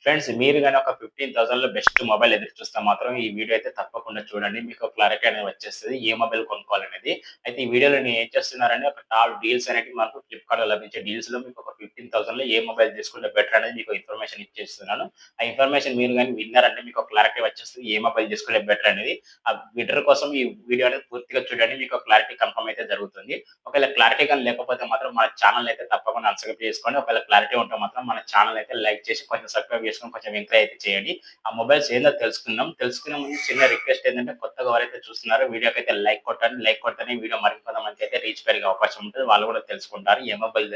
Friends మీరు గాని ఒక 15,000లో బెస్ట్ మొబైల్ ఎదురు చూస్తే మాత్రం ఈ వీడియో అయితే తప్పకుండా చూడండి. మీకు క్లారిటీ అనేది వచ్చేస్తది. ఏ మొబైల్ కొనుక్కోవాలనేది. అయితే ఈ వీడియోలో నేను ఏం చేస్తున్నానంటే ఒక టాప్ డీల్స్ అనేటివి మనకు ఫ్లిప్‌కార్ట్‌లో లభించే డీల్స్‌లో మీకు ఒక 15,000లో ఏ మొబైల్ తీసుకుంటే బెటర్ అనేది మీకు ఇన్ఫర్మేషన్ ఇచ్చేస్తున్నాను. ఆ ఇన్ఫర్మేషన్ మీరు గాని విన్నారంటే మీకు క్లారిటీ వచ్చేస్తది. ఏ మొబైల్ తీసుకుంటే బెటర్ అనేది. ఆ విన్నర్ కోసం ఈ వీడియో అనేది పూర్తిగా చూడండి. మీకు క్లారిటీ కన్ఫర్మ్ అయితే జరుగుతుంది. ఒకవేళ క్లారిటీ గాని లేకపోతే మాత్రం మన ఛానెల్ అయితే తప్పకుండా సబ్‌స్క్రైబ్ చేసుకోండి. ఒకవేళ క్లారిటీ ఉంటే మాత్రం మన ఛానెల్ అయితే లైక్ చేసి కొంచెం సబ్‌స్క్రైబ్ చేసుకొని కొంచెం ఎంకరేజ్ అయితే చేయండి. ఆ మొబైల్స్ ఏందో తెలుసుకుందాం. తెలుసుకునే ముందు చిన్న రిక్వెస్ట్ ఏంటంటే కొత్తగా ఎవరైతే చూస్తున్నారో వీడియోకైతే లైక్ కొట్టండి. లైక్ కొడితేనే వీడియో మరికొంతమందికి అయితే రీచ్ పెరిగే అవకాశం ఉంటది. వాళ్ళు కూడా తెలుసుకుంటారు ఏ మొబైల్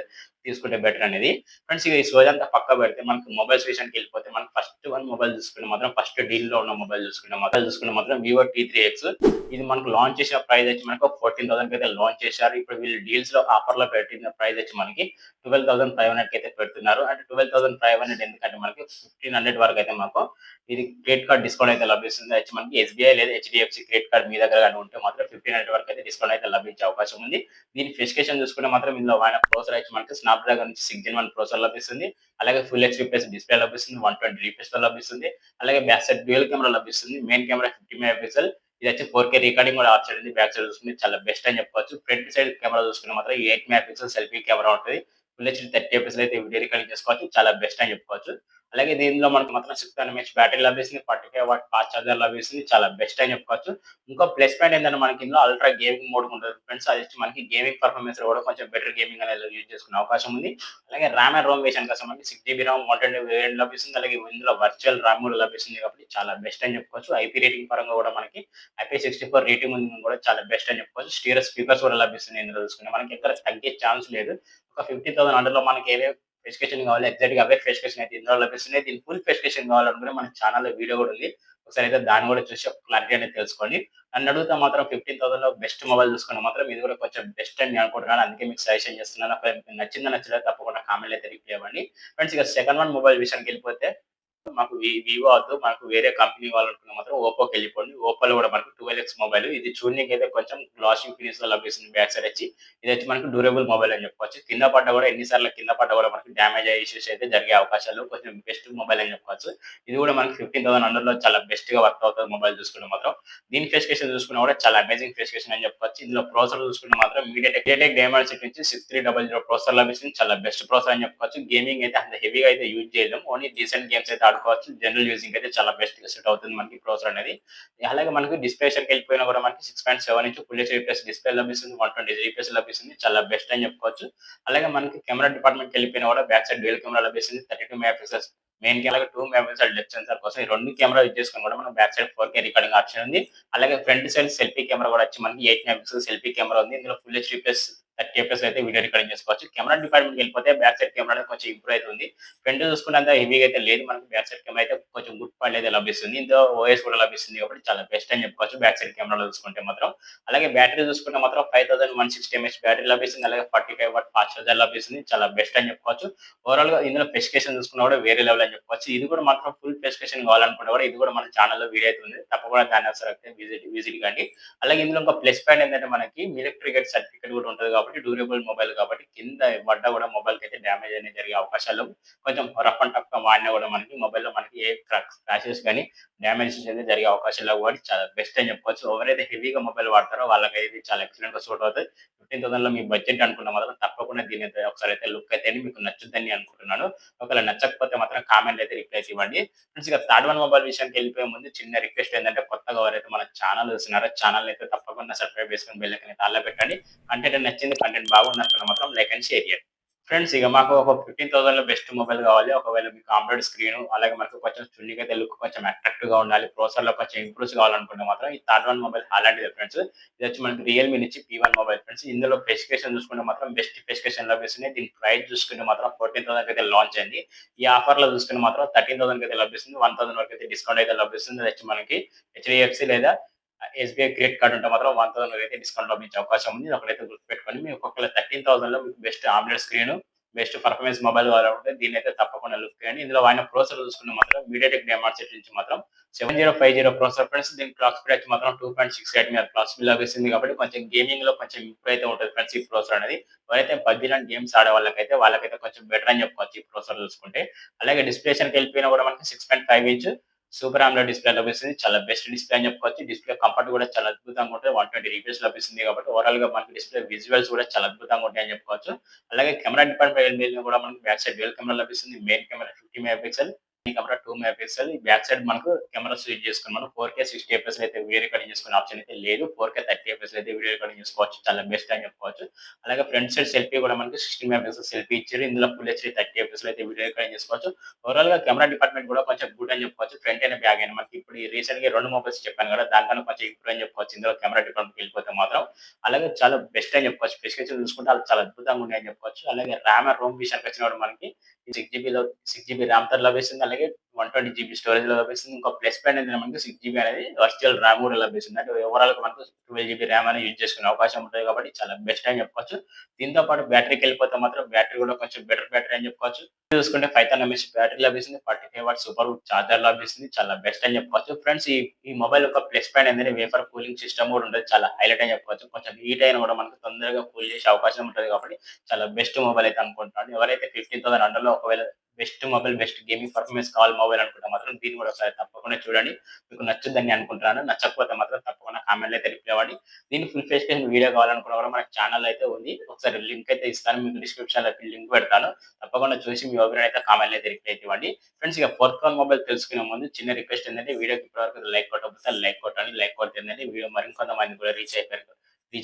తీసుకుంటే బెటర్ అనేది. ఫ్రెండ్స్ ఇక ఈ సోదంతా పక్కకు పెడితే మనకు మొబైల్స్ విషయానికెళ్ళిపోతే మనం ఫస్ట్ వన్ మొబైల్ చూసుకుంటే మాత్రం ఫస్ట్ డీల్‌లో ఉన్న మొబైల్ చూసుకుంటే మాత్రం వివో టీ3ఎక్స్. ఇది మనకు లాంచ్ చేసిన ప్రైస్ వచ్చి మనకు 14,000కి అయితే లాంచ్ చేశారు. ఇప్పుడు వీళ్ళు డీల్స్‌లో ఆఫర్‌లో పెట్టిన ప్రైస్ వచ్చి మనకి 12,500కి అయితే పెడుతున్నారు. అంటే 12,500 ఎందుకంటే మనకి 1,500 వరకైతే మాకు ఇది క్రెడిట్ కార్డ్ డిస్కౌంట్ అయితే లభిస్తుంది. అది వచ్చి మనకి ఎస్‌బీఐ లేదా హెచ్‌డీఎఫ్‌సీ క్రెడిట్ కార్డ్ మీ దగ్గర గాని ఉంటే మాత్రం 1,500 వరకు అయితే డిస్కౌంట్ అయితే లభించే అవకాశం ఉంది. దీని స్పెసిఫికేషన్ చూసుకుంటే మాత్రం ఇందులో వాడిన ప్రాసెసర్ వచ్చి మనకి స్నాప్‌డ్రాగన్ నుంచి 6 జెన్ 1 ప్రాసెసర్ లభిస్తుంది. అలాగే ఫుల్ హెచ్‌డీ ప్లస్ డిస్‌ప్లే లభిస్తుంది. 120 డీపీఎస్‌లో లభిస్తుంది. అలాగే బ్యాక్ సైడ్ డ్యూయల్ కెమెరా లభిస్తుంది. Main camera 50 mega pixel. ఇది వచ్చి 4K రికార్డింగ్ కూడా ఆప్షన్ ఉంది. బ్యాక్ సైడ్ చూసుకుంటే చాలా బెస్ట్ అని చెప్పుకోవచ్చు. ఫ్రంట్ సైడ్ కెమెరా చూసుకుంటే మాత్రం 8 మెగా పిక్సెల్ సెల్ఫీ కెమెరా ఉంటది. ఫుల్ హెచ్‌డీ 30 ఎఫ్‌ఎస్‌లో అయితే వీడియో రికార్డింగ్ చేసుకోవచ్చు. చాలా బెస్ట్ అని చెప్పుకోవచ్చు. అలాగే దీనిలో మనకు మాత్రం 6 ఎంఏహెచ్ బ్యాటరీ లభిస్తుంది. 45 వాట్ ఫాస్ట్ చార్జర్ లభిస్తుంది. చాలా బెస్ట్ అని చెప్పుకోవచ్చు. ఇంకో ప్లస్ పాయింట్ ఏంటంటే మనకి ఇందులో అల్ట్రా గేమింగ్ మోడ్ ఉంటది ఫ్రెండ్స్. అది వచ్చి మనకి గేమింగ్ పెర్ఫార్మన్స్ కూడా కొంచెం బెటర్ గేమింగ్ అనేది యూజ్ చేసుకునే అవకాశం ఉంది. అలాగే ర్యామ్ అండ్ రోమ్ విషయానికొస్తే మనకి 6 జీబీ ర్యామ్ 128 వేరియంట్ లభిస్తుంది. అలాగే ఇందులో వర్చువల్ ర్యామ్ కూడా లభిస్తుంది కాబట్టి చాలా బెస్ట్ అని చెప్పుకోవచ్చు. ఐపీ రేటింగ్ పరంగా కూడా మనకి IP64 రేటింగ్ ఉంది కూడా చాలా బెస్ట్ అని చెప్పుకోవచ్చు. స్టీరియో స్పీకర్స్ కూడా లభిస్తున్నాయి ఇందులో చూసుకుంటే. మనకి ఎక్కడ తగ్గే ఛాన్స్ లేదు. ఒక 50,000 అండర్‌లో మనకి ఏవేవి స్పెసిఫికేషన్ కావాలి ఎగ్జాక్ట్‌గా అవే స్పెసిఫికేషన్ అయితే ఇందులో లభిస్తున్నాయి. దీని ఫుల్ స్పెసిఫికేషన్ కావాలనుకుంటే మన ఛానెల్‌లో వీడియో కూడా ఉంది. ఒకసారి అయితే దాన్ని కూడా చూసి ఒక క్లారిటీ అనేది తెలుసుకోండి. నన్నడిగితే మాత్రం 15,000లో బెస్ట్ మొబైల్ చూసుకుంటే మాత్రం ఇది కూడా కొంచెం బెస్ట్ అని నేను అనుకుంటున్నాను. అందుకే మీకు సజెషన్ చేస్తున్నాను. ఒకవేళ మీకు నచ్చిందో నచ్చలేదో తప్పకుండా కామెంట్‌లో అయితే రిప్లై ఇవ్వండి. ఫ్రెండ్స్ ఇక సెకండ్ వన్ మొబైల్ విషయానికెళ్ళిపోతే మాకు వివో వద్దు. మనకు వేరే కంపెనీ కావాలనుకుంటే మాత్రం ఓప్పోకెళ్ళిపోండి. ఓప్పోలో కూడా మనకు 12X మొబైల్. ఇది చూడనీకైతే కొంచెం గ్లాసీ ఫినిష్‌లో లభిస్తుంది బ్యాక్ సైడ్ వచ్చి. ఇదొచ్చి మనకు డ్యూరబుల్ మొబైల్ అని చెప్పుకోవచ్చు. కింద పడ్డా కూడా ఎన్ని సార్లు కింద పడ్డా కూడా మనకి డ్యామేజ్ అయ్యే ఇష్యూస్ అయితే జరిగే అవకాశాలు కొంచెం బెస్ట్ మొబైల్ అని చెప్పుకోవచ్చు. ఇది కూడా మనకి 15,000 అండర్‌లో చాలా బెస్ట్‌గా వర్క్ అవుతది మొబైల్ చూసుకుంటే మాత్రం. దీని స్పెసిఫికేషన్ చూసుకున్నా కూడా చాలా అమేజింగ్ స్పెసిఫికేషన్ అని చెప్పుకోవచ్చు. ఇందులో ప్రాసెసర్ చూసుకుంటే మాత్రం మీడియాటెక్ డైమెన్సిటీ నుంచి 6300 ప్రాసెసర్ లభిస్తుంది. చాలా బెస్ట్ ప్రాసెసర్ అని చెప్పుకోవచ్చు. గేమింగ్ అయితే అంత హెవీగా అయితే యూజ్ చేయలేం. ఓన్లీ డీసెంట్ గేమ్స్ అయితే ఆడుకోవచ్చు. జనరల్ యూజింగ్ అయితే చాలా బెస్ట్‌గా సెట్ అవుతుంది మనకి ప్రాసెసర్ అనేది. అలాగే మనకి డిస్‌ప్లే విషయానికెళ్ళిపోయినా కూడా మనకి 6.7 inch full HD plus display లభిస్తుంది. 120 జీపీఎస్ లభిస్తుంది. చాలా బెస్ట్ అని చెప్పుకోవచ్చు. అలాగే మనకి కెమెరా డిపార్ట్‌మెంట్‌కెళ్ళిపోయినా కూడా బ్యాక్ సైడ్ డ్యూయల్ కెమెరా లభిస్తుంది. 32 mega pixels main camera 2 mega pixel depth censor కోసం ఈ 2 కెమెరా యూజ్ చేసుకొని కూడా మనం back side 4K recording option ఉంది. అలాగే ఫ్రంట్ సైడ్ సెల్ఫీ కెమెరా కూడా వచ్చి మనకి 8 మెగా పిక్సెల్ సెల్ఫీ కెమెరా ఉంది. ఇందులో ఫుల్ హెచ్‌డీ ప్లస్ 30 ఎఫ్‌ఎస్ అయితే వీడియో రికార్డింగ్ చేసుకోవచ్చు. కెమెరా డిపార్ట్‌మెంట్‌కెళ్ళిపోతే బ్యాక్ సైడ్ కెమెరా అనేది కొంచెం ఇంప్రూవ్ అయితుంది. ఫ్రంట్ చూసుకుంటే అంత హెవీగా అయితే లేదు. మనకి బ్యాక్ సైడ్ కెమెరా అయితే కొంచెం గుడ్ క్వాలిటీ అయితే లభిస్తుంది. ఇందులో ఓఎస్ కూడా లభిస్తుంది కాబట్టి చాలా బెస్ట్ అని చెప్పుకోవచ్చు బ్యాక్ సైడ్ కెమెరాలో చూసుకుంటే మాత్రం. అలాగే బ్యాటరీ చూసుకుంటే మాత్రం 5160 ఎంఏహెచ్ బ్యాటరీ లభిస్తుంది. అలాగే 45 వాట్ ఫాస్ట్ చార్జర్ లభిస్తుంది. చాలా బెస్ట్ అని చెప్పుకోవచ్చు. ఓవరాల్‌గా ఇందులో స్పెసిఫికేషన్ చూసుకున్నా కూడా వేరే లెవెల్ అని చెప్పుకోవచ్చు. ఇది కూడా మాత్రం ఫుల్ స్పెసిఫికేషన్ కావాలనుకుంటే కూడా ఇది కూడా మన ఛానెల్‌లో వీడియో అయితే ఉంది. తప్పకుండా దాన్ని ఒకసారి అయితే విజిట్ కండి. అలాగే ఇందులో ఇంకో ప్లస్ పాయింట్ ఏంటంటే మనకి మిలిటరీ గేట్ సర్టిఫికేట్ కూడా ఉంటది కాబట్టి డ్యూరబుల్ మొబైల్ కాబట్టి కింద పడ్డా కూడా మొబైల్‌కైతే డ్యామేజ్ అనేది జరిగే అవకాశాలు కొంచెం రఫ్ అండ్ టఫ్‌గా వాడినా కూడా మనకి మొబైల్‌లో మనకి ఏ స్క్రాచెస్ గాని, డ్యామేజెస్ అనేది జరిగే అవకాశాలు లేవు కాబట్టి చాలా బెస్ట్ అని చెప్పుకోవచ్చు. ఎవరైతే హెవీగా మొబైల్ వాడతారో వాళ్ళకైతే ఇది చాలా ఎక్సలెంట్‌గా సూట్ అవుతది. 15,000లో మీ బడ్జెట్ అనుకున్న మాత్రం తప్పకుండా దీన్నైతే ఒకసారి అయితే లుక్ అయితే మీకు నచ్చుద్దని అనుకుంటున్నాను. ఒకవేళ నచ్చకపోతే మాత్రం కామెంట్‌లో అయితే రిప్లై ఇవ్వండి. ఫ్రెండ్స్ ఇక థర్డ్ వన్ మొబైల్ విషయానికెళ్ళిపోయే ముందు చిన్న రిక్వెస్ట్ ఏంటంటే కొత్తగా ఎవరైతే మన ఛానెల్ చూస్తున్నారో ఛానెల్‌ని అయితే తప్పకుండా సబ్స్క్రైబ్ చేసుకొని బెల్ ఐకాన్ అయితే ఆల్‌లో పెట్టండి. కంటెంట్ నచ్చింది, కంటెంట్ బాగుందనుకుంటే మాత్రం లైక్ అండ్ షేర్ చేయండి. ఫ్రెండ్స్ ఇక మాకు ఒక 15,000లో బెస్ట్ మొబైల్ కావాలి. ఒకవేళ మీకు ఆండ్రాయిడ్ స్క్రీను, అలాగే మనకు కొంచెం చూడనీకైతే లుక్ కొంచెం అట్రాక్టివ్‌గా ఉండాలి. ప్రాసెసర్‌లో కొంచెం ఇంప్రూవ్స్ కావాలనుకుంటే మాత్రం ఈ థర్డ్ వన్ మొబైల్ అలాంటిదే ఫ్రెండ్స్. ఇదొచ్చి మనకి రియల్‌మీ నుంచి P1 మొబైల్ ఫ్రెండ్స్. ఇందులో స్పెసిఫికేషన్ చూసుకుంటే మాత్రం బెస్ట్ స్పెసిఫికేషన్ లభిస్తున్నాయి. దీని ప్రైస్ చూసుకుంటే మాత్రం 14,000కి అయితే లాంచ్ అయింది. ఈ ఆఫర్‌లో చూసుకుంటే మాత్రం 13,000కి అయితే లభిస్తుంది. 1,000 వరకు అయితే డిస్కౌంట్ అయితే లభిస్తుంది. అదొచ్చి మనకి హెచ్‌డీఎఫ్‌సీ లేదా ఎస్‌బీఐ క్రెడిట్ కార్డ్ ఉంటే మాత్రం 1,000 వరకు అయితే డిస్కౌంట్ లభించే అవకాశం ఉంది. ఒకటైతే గుర్తుపెట్టుకోండి. మీకు ఒకవేళ 13,000లో మీకు best AMOLED screen best performance mobile కావాలంటే దీన్నైతే తప్పకుండా లుక్ చేయండి. ఇందులో వాడిన ప్రాసెసర్ చూసుకుంటే మాత్రం మీడియాటెక్ డైమెన్సిటీ నుంచి మాత్రం 7050 ప్రాసెసర్ ఫ్రెండ్స్. దీని క్లాక్ స్పీడ్ వచ్చి మాత్రం 2.68 మీద క్లాక్ స్పీడ్ లభిస్తుంది కాబట్టి కొంచెం గేమింగ్‌లో కొంచెం ఇంప్రూవ్ అయితే ఉంటది ఫ్రెండ్స్ ఈ ప్రాసెసర్ అనేది. ఎవరైతే పబ్‌జీ లాంటి గేమ్స్ ఆడే వాళ్ళకైతే కొంచెం బెటర్ అని చెప్పుకోవచ్చు ఈ ప్రాసెసర్ చూసుకుంటే. అలాగే డిస్ప్లేషన్‌కెళ్ళిపోయినా కూడా మనకి 6.5 ఇంచ్ సూపర్ ఆమ్లోడ్ డిస్‌ప్లే లభిస్తుంది. చాలా బెస్ట్ డిస్‌ప్లే అని చెప్పుకోవచ్చు. డిస్‌ప్లే కంఫర్ట్ కూడా చాలా అద్భుతంగా ఉంటది. 120 ఈపీఎస్ లభిస్తుంది కాబట్టి ఓవరాల్‌గా మనకి డిస్‌ప్లే విజువల్స్ కూడా చాలా అద్భుతంగా ఉంటాయని చెప్పుకోవచ్చు. అలాగే కెమెరా డిపార్ట్‌మెంట్ వెళ్ళినా కూడా మనకి బ్యాక్ సైడ్ డ్యూయల్ కెమెరా లభిస్తుంది. Main camera 50 mega pixel. ఈ కెమెరా 2 మెగా పిక్సెల్. ఈ బ్యాక్ సైడ్ మనకు కెమెరా స్విచ్ చేసుకొని మనం 4K 60 ఎఫ్‌పిఎస్‌లో అయితే వీడియో రికార్డింగ్ చేసుకునే ఆప్షన్ అయితే లేదు. 4K 30 ఎఫ్‌పిఎస్‌లో అయితే వీడియో రికార్డింగ్ చేసుకోవచ్చు. చాలా బెస్ట్ అని చెప్పుకోవచ్చు. అలాగే ఫ్రంట్ సైడ్ సెల్ఫీ కూడా మనకి 16 మెగా పిక్సెల్ సెల్ఫీ ఇచ్చారు. ఇందులో ఫుల్ హెచ్‌డీ 30 ఎఫ్‌పిఎస్‌లో అయితే వీడియో రికార్డింగ్ చేసుకోవచ్చు. ఓవరాల్‌గా కెమెరా డిపార్ట్‌మెంట్ కూడా కొంచెం గుడ్ అని చెప్పుకోవచ్చు. ఫ్రంట్ అయినా, బ్యాక్ అయినా. మనకి ఇప్పుడు ఈ రీసెంట్‌గా 2 మొబైల్స్ చెప్పాను కదా! దానికన్నా కొంచెం ఇంప్రూవ్ అని చెప్పుకోవచ్చు. ఇందులో కెమెరా డిపార్ట్‌మెంట్‌కెళ్ళిపోతే మాత్రం. అలాగే చాలా బెస్ట్ అని చెప్పుకోవచ్చు. స్పెసిఫికేషన్ చూసుకుంటే అది చాలా అద్భుతంగా ఉన్నాయని చెప్పుకోవచ్చు. అలాగే ర్యామ్ అండ్ రోమ్ విషయానికొచ్చినప్పుడు మనకి ఈ 6 జీబీ ర్యామ్‌తో లభిస్తుంది. అలాగే 120 జీబీ స్టోరేజ్‌లో లభిస్తుంది. ఇంకో ప్లస్ పాయింట్ ఏంటంటే మనకి 6 జీబీ అనేది వర్చువల్ ర్యామ్ కూడా లభిస్తుంది. అంటే ఓవరాల్‌గా మనకు 12 జీబీ ర్యామ్ అనేది యూజ్ చేసుకునే అవకాశం ఉంటది కాబట్టి చాలా బెస్ట్ అని చెప్పుకోవచ్చు. దీంతో పాటు బ్యాటరీకెళ్ళిపోతే మాత్రం బ్యాటరీ కూడా కొంచెం బెటర్ బ్యాటరీ అని చెప్పుకోవచ్చు. చూసుకుంటే 5000 ఎంఏహెచ్ బ్యాటరీ లభిస్తుంది. 45 వాట్స్ సూపర్ వుడ్ చార్జర్ లభిస్తుంది. చాలా బెస్ట్ అని చెప్పుకోవచ్చు. ఫ్రెండ్స్ ఈ మొబైల్ యొక్క ప్లస్ పాయింట్ ఏంటంటే వేపర్ కూలింగ్ సిస్టమ్ కూడా ఉంటది. చాలా హైలైట్ అని చెప్పుకోవచ్చు. కొంచెం హీట్ అయినా కూడా మనకు తొందరగా కూల్ చేసే అవకాశం ఉంటది కాబట్టి చాలా బెస్ట్ మొబైల్ అయితే అనుకుంటున్నాను. ఎవరైతే 15,000 అండర్‌లో ఒకవేళ best mobile, best gaming performance కావాలి మొబైల్ అనుకుంటే మాత్రం దీన్ని కూడా ఒకసారి తప్పకుండా చూడండి. మీకు నచ్చుద్దని అనుకుంటున్నాను. నచ్చకపోతే మాత్రం తప్పకుండా కామెంట్‌లో అయితే రిప్లై ఇవ్వండి. దీని ఫుల్ స్పెసిఫికేషన్ వీడియో కావాలనుకున్నా కూడా మన ఛానెల్ అయితే ఉంది. ఒకసారి లింక్ అయితే ఇస్తాను. మీకు డిస్క్రిప్షన్‌లో లింక్ పెడతాను. తప్పకుండా చూసి మీ అభిప్రాయం అయితే కామెంట్‌లో అయితే రిప్లై అయితే ఇవ్వండి. ఫ్రెండ్స్ ఇక ఫోర్త్ వన్ మొబైల్ తెలుసుకునే ముందు చిన్న రిక్వెస్ట్ ఏంటంటే వీడియోకి ఇప్పటివరకు లైక్ కొట్టకపోతే లైక్ కొట్టండి. లైక్ కొడితే ఏంటంటే వీడియో మరికొంతమందికి కూడా రీచ్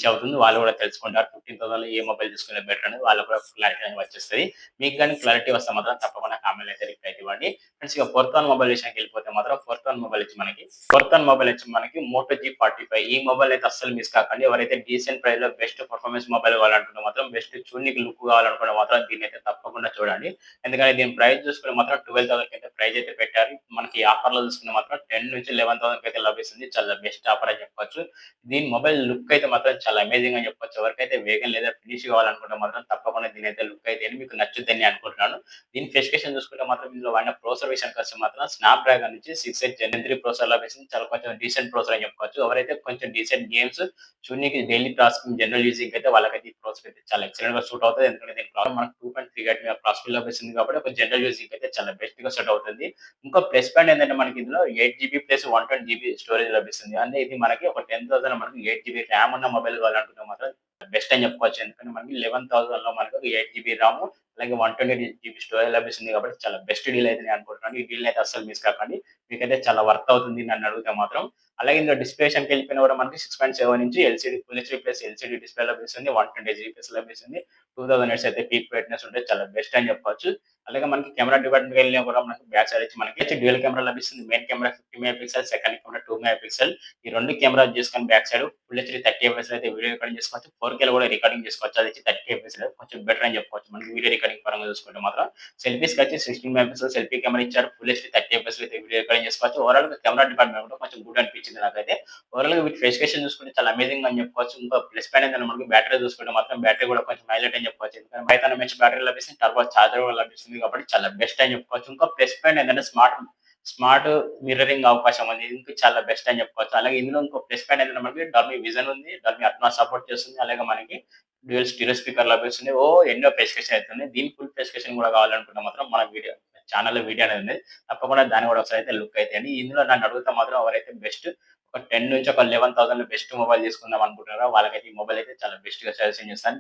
అవుతుంది. వాళ్ళు కూడా తెలుసుకుంటారు. 15,000లో ఏ మొబైల్ తీసుకునే బెటర్ అనేది వాళ్ళకి కూడా క్లారిటీ అనేది వచ్చేస్తది. మీకు గాని క్లారిటీ వస్తే మాత్రం తప్పకుండా కామెంట్‌లో అయితే రిప్లై అయితే ఇవ్వండి. ఫ్రెండ్స్ ఇక ఫోర్త్ వన్ మొబైల్ విషయానికెళ్ళిపోతే మాత్రం ఫోర్త్ వన్ మొబైల్ వచ్చి మనకి మోటో G45. ఈ మొబైల్ అయితే అస్సలు మిస్ కాకండి. ఎవరైతే డీసెంట్ ప్రైస్‌లో బెస్ట్ పర్ఫార్మెన్స్ మొబైల్ కావాలనుకుంటే మాత్రం బెస్ట్ చూడనీకి లుక్ కావాలనుకుంటే మాత్రం దీన్నైతే తప్పకుండా చూడండి. ఎందుకంటే దీని ప్రైస్ చూసుకుంటే మాత్రం 12,000 అయితే ప్రైస్ అయితే పెట్టారు. మనకి ఆఫర్‌లో చూసుకుంటే మాత్రం 10,000-11,000 అయితే లభిస్తుంది. చాలా బెస్ట్ ఆఫర్ అని చెప్పొచ్చు. దీని మొబైల్ లుక్ అయితే మాత్రం చాలా అమేజింగ్ అని చెప్పొచ్చు. ఎవరికైతే వేగం లేదా ఫినిష్ కావాలనుకుంటే మాత్రం తప్పకుండా దీనైతే లుక్ అయితే మీకు నచ్చుద్దని అనుకుంటున్నాను. దీని స్పెసిఫికేషన్ చూసుకుంటే మాత్రం ఇందులో వాడిన ప్రాసెసర్ విషయానికొస్తే మాత్రం స్నాప్‌డ్రాగన్ నుంచి 6 జెన్ 3 ప్రాసెసర్ లభిస్తుంది. చాలా కొంచెం డీసెంట్ ప్రాసెసర్ అని చెప్పుకోవచ్చు. ఎవరైతే కొంచెం డీసెంట్ గేమ్స్ చూడనీకి డైలీ టాస్కింగ్ జనరల్ యూజింగ్ అయితే వాళ్ళకైతే ఈ ప్రాసెసర్ అయితే చాలా ఎక్సలెంట్‌గా సూట్ అవుతది. ఎందుకంటే దీని క్లాక్ మనకు 2.3 గీగాహెర్ట్జ్ మీద ప్రాసెసర్ లభిస్తుంది కాబట్టి ఒక జనరల్ యూజింగ్ అయితే చాలా బెస్ట్‌గా సెట్ అవుతుంది. ఇంకో ప్లస్ పాయింట్ ఏంటంటే మనకి ఇందులో 8 జీబీ ప్లస్ 120 జీబీ స్టోరేజ్ లభిస్తుంది. అంటే ఇది మనకి ఒక 10,000 మనకి 8 జీబీ ర్యామ్ ఉన్న మొబైల్ కావాలనుకుంటే మాత్రం బెస్ట్ అని చెప్పుకోవచ్చు. ఎందుకంటే మనకి 11,000లో మనకు 8 జీబీ ర్యామ్ అలాగే 128 జీబీ స్టోరేజ్ లభిస్తుంది కాబట్టి చాలా బెస్ట్ డీల్ అయితే నేను అనుకుంటున్నాను. ఈ డీల్‌ని అయితే అస్సలు మిస్ కాకండి. మీకైతే చాలా వర్త్ అవుతుంది నన్ను అడిగితే మాత్రం. అలాగే ఇందులో డిస్ప్లే విషయానికెళ్ళిపోయినా కూడా మనకి 6.7 inch LCD full HD plus LCD display లభిస్తుంది. 120 జీపీఎస్ లభిస్తుంది. 2000 నిట్స్ అయితే పీక్ బ్రైట్‌నెస్ ఉంటే చాలా బెస్ట్ అని చెప్పొచ్చు. అలాగే మనకి కెమెరా డిపార్ట్‌మెంట్‌కి వెళ్ళినా కూడా మనకి బ్యాక్ సైడ్ వచ్చి మనకి డ్యూయల్ కెమెరా లభిస్తుంది. Main camera 50 mega pixel, second camera 2 mega pixel. ఈ 2 కెమెరాస్ చేసుకొని బ్యాక్ సైడ్ ఫుల్ హెచ్‌డీ 30 ఎఫ్‌పిఎస్‌లో అయితే వీడియో రికార్డింగ్ చేసుకోవచ్చు. 4కేలో కూడా రికార్డింగ్ చేసుకోవచ్చు. అది వచ్చి 30 ఎఫ్‌పిఎస్‌లో కొంచెం బెటర్ అని చెప్పుకోవచ్చు. మనకి వీడియో రికార్డింగ్ పరంగా చూసుకుంటే మాత్రం సెల్ఫీస్‌కి వచ్చి 16 మెగా పిక్సెల్ సెల్ఫీ కెమెరా ఇచ్చారు. ఫుల్ హెచ్‌డీ 30 ఎఫ్‌పిఎస్‌లో అయితే వీడియో రికార్డింగ్ చేసుకోవచ్చు. ఓవరాల్‌గా కెమెరా డిపార్ట్‌మెంట్ కూడా కొంచెం గుడ్ అనిపించింది నాకైతే. ఓవరాల్‌గా వీటి స్పెసిఫికేషన్ చూసుకుంటే చాలా అమేజింగ్ అని చెప్పుకోవచ్చు. ఇంకో ప్లస్ పాయింట్ ఏంటంటే మనకి బ్యాటరీ చూసుకుంటే మాత్రం బ్యాటరీ కూడా కొంచెం హైలైట్ అని చెప్పుకోవచ్చు. ఎందుకంటే 5000 ఎంఏహెచ్ బ్యాటరీ లభిస్తుంది. టర్బో చార్జర్ కూడా లభిస్తుంది కాబట్టి చాలా బెస్ట్ అని చెప్పుకోవచ్చు. ఇంకో ప్లస్ పాయింట్ ఏంటంటే స్మార్ట్ మిర్రరింగ్ అవకాశం ఉంది. ఇది చాలా బెస్ట్ అని చెప్పుకోవచ్చు. అలాగే ఇందులో ఇంకో ప్లస్ పాయింట్ ఏంటంటే మనకి డాల్బీ విజన్ ఉంది. డాల్బీ అట్మాస్ సపోర్ట్ చేస్తుంది. అలాగే మనకి డ్యూయల్ స్టీరియో స్పీకర్ లభిస్తుంది. ఎన్నో స్పెసిఫికేషన్ అయితే ఉన్నాయి. దీని ఫుల్ స్పెసిఫికేషన్ కూడా కావాలనుకుంటే మాత్రం మన ఛానెల్‌లో వీడియో అనేది ఉంది. తప్పకుండా దాన్ని కూడా ఒకసారి అయితే లుక్ అయితేయండి. ఇందులో నన్ను అడిగితే మాత్రం ఎవరైతే బెస్ట్ ఒక 10 నుంచి ఒక 11,000 బెస్ట్ మొబైల్ తీసుకుందాం అనుకుంటున్నారో వాళ్ళకైతే ఈ మొబైల్ అయితే చాలా బెస్ట్‌గా సజెషన్ చేస్తాను.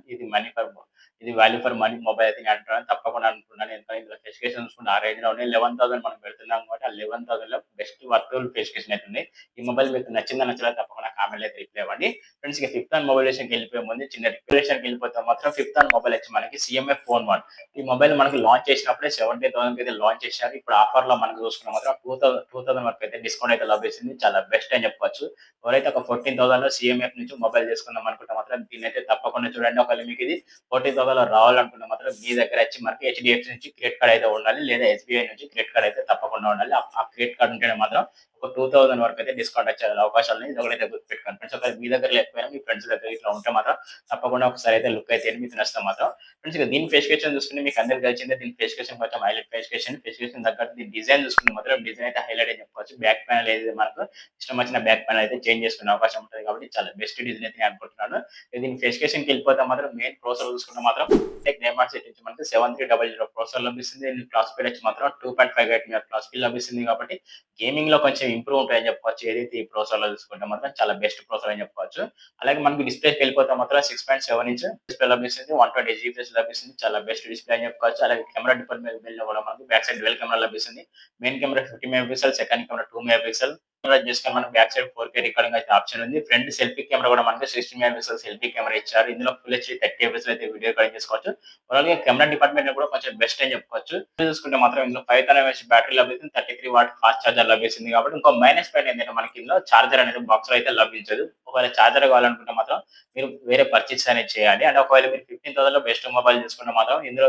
ఇది వాల్యూ ఫర్ మనీ మొబైల్ అయితే నేను అంటున్నాను. తప్పకుండా అనుకుంటున్నాను. ఎందుకంటే ఇందులో స్పెసిఫికేషన్ చూసుకుంటే ఆ రేంజ్‌లో ఉన్నాయి. 11,000 మనం పెడుతున్నాం కాబట్టి ఆ 11,000లో బెస్ట్ వర్తబుల్ స్పెసిఫికేషన్ అయితే ఉంది. ఈ మొబైల్ మీకు నచ్చిందా నచ్చలేదా తప్పకుండా కామెంట్‌లో అయితే రిప్లై ఇవ్వండి. ఫ్రెండ్స్ ఇక ఫిఫ్త్ వన్ మొబైల్ విషయంకెళ్ళిపోయే ముందు చిన్న రిక్వెస్ట్‌కి వెళ్ళిపోతే మాత్రం ఫిఫ్త్ వన్ మొబైల్ వచ్చి మనకి సీఎంఎఫ్ ఫోన్ 1. ఈ మొబైల్ మనకి లాంచ్ చేసినప్పుడే 70,000కి అయితే లాంచ్ చేశారు. ఇప్పుడు ఆఫర్‌లో మనకు చూసుకుంటే మాత్రం 2,000 వరకు అయితే డిస్కౌంట్ అయితే లభిస్తుంది. చాలా బెస్ట్ అని చెప్పుకోవచ్చు. ఎవరైతే ఒక 14,000లో సీఎంఎఫ్ నుంచి మొబైల్ తీసుకుందాం అనుకుంటే మాత్రం దీన్నైతే తప్పకుండా చూడండి. ఒకవేళ మీకు ఇది 14,000లో రావాలనుకుంటే మాత్రం మీ దగ్గర వచ్చి మనకి హెచ్‌డీఎఫ్‌సీ నుంచి క్రెడిట్ కార్డ్ అయితే ఉండాలి. లేదా ఎస్‌బీఐ నుంచి క్రెడిట్ కార్డ్ అయితే తప్పకుండా ఉండాలి. ఆ క్రెడిట్ కార్డ్ ఉంటేనే మాత్రం ఒక 2000 వరకు అయితే డిస్కౌంట్ వచ్చే అవకాశాలు ఉన్నాయి. ఇదొకటైతే గుర్తుపెట్టుకోండి ఫ్రెండ్స్. ఒకవేళ మీ దగ్గర లేకపోయినా మీ ఫ్రెండ్స్ దగ్గర ఇట్లా ఉంటే మాత్రం తప్పకుండా ఒకసారి అయితే లుక్ అయితే మీకు నచ్చితే మాత్రం ఫ్రెండ్స్ ఇక దీని స్పెసిఫికేషన్ చూసుకుంటే మీకు అందరికి తెలిసిందే. దీని స్పెసిఫికేషన్ కొంచెం హైలైట్ స్పెసిఫికేషన్ తగ్గట్టు దీని డిజైన్ చూసుకుంటే మాత్రం డిజైన్ అయితే హైలైట్ అని చెప్పుకోవచ్చు. బ్యాక్ ప్యానెల్ ఏది మనకు ఇష్టం వచ్చిన బ్యాక్ ప్యానెల్ అయితే చేంజ్ చేసుకునే అవకాశం ఉంటుంది కాబట్టి చాలా బెస్ట్ డిజైన్ అయితే నేను అనుకుంటున్నాను. ఇక దీని స్పెసిఫికేషన్‌కి వెళ్ళిపోతే మాత్రం మెయిన్ ప్రాసెసర్ చూసుకుంటే మాత్రం టెక్ డైమండ్ సెట్ నుంచి మనకి 7300 ప్రాసెసర్ లభిస్తుంది. దీని క్లాక్ స్పీడ్ వచ్చి మాత్రం 2.5 GHz క్లాక్ స్పీడ్ లభిస్తుంది కాబట్టి గేమింగ్‌లో కొంచెం ఇంప్రూవ్ ఉంటాయని చెప్పుకోవచ్చు. ఏదైతే ఈ ప్రాసెసర్‌లో చూసుకుంటే మాత్రం చాలా బెస్ట్ ప్రాసెసర్ అని చెప్పుకోవచ్చు. అలాగే మనకి డిస్‌ప్లేకి వెళ్ళిపోతే మాత్రం 6.7 ఇంచ్ డిస్‌ప్లే లభిస్తుంది. 120 జీపీఎస్ లభిస్తుంది. చాలా బెస్ట్ డిస్‌ప్లే అని చెప్పుకోవచ్చు. అలాగే కెమెరా డిపార్ట్‌మెంట్‌లో కూడా మనకి బ్యాక్ సైడ్ డ్యూయల్ కెమెరా లభిస్తుంది. Main camera 50 megapixel, second camera 2 megapixel camera చేసుకొని మనకి బ్యాక్ సైడ్ 4K రికార్డింగ్ అయితే ఆప్షన్ ఉంది. ఫ్రంట్ సెల్ఫీ కెమెరా కూడా మనకి 60 మెగాపిక్సెల్ సెల్ఫీ కెమెరా ఇచ్చారు. ఇందులో ఫుల్ హెచ్‌డీ 30 ఎఫ్‌పీఎస్ అయితే వీడియో రికార్డింగ్ చేసుకోవచ్చు. ఓవరాల్‌గా కెమెరా డిపార్ట్‌మెంట్ కూడా కొంచెం బెస్ట్ అని చెప్పుకోవచ్చు. చూసుకుంటే మాత్రం ఇందులో 5000 ఎంఏహెచ్ బ్యాటరీ లభిస్తుంది. 33 వాట్ ఫాస్ట్ ఛార్జర్ లభిస్తుంది కాబట్టి ఇంకో మైనస్ పాయింట్ ఏంటంటే మనకి ఇందులో ఛార్జర్ అనేది బాక్స్‌లో అయితే లభించదు. ఒకవేళ ఛార్జర్ కావాలనుకుంటే మాత్రం మీరు వేరే పర్చేస్ అనేది చేయాలి. అంటే ఒకవేళ మీరు 15,000లో బెస్ట్ మొబైల్ తీసుకుంటే మాత్రం ఇందులో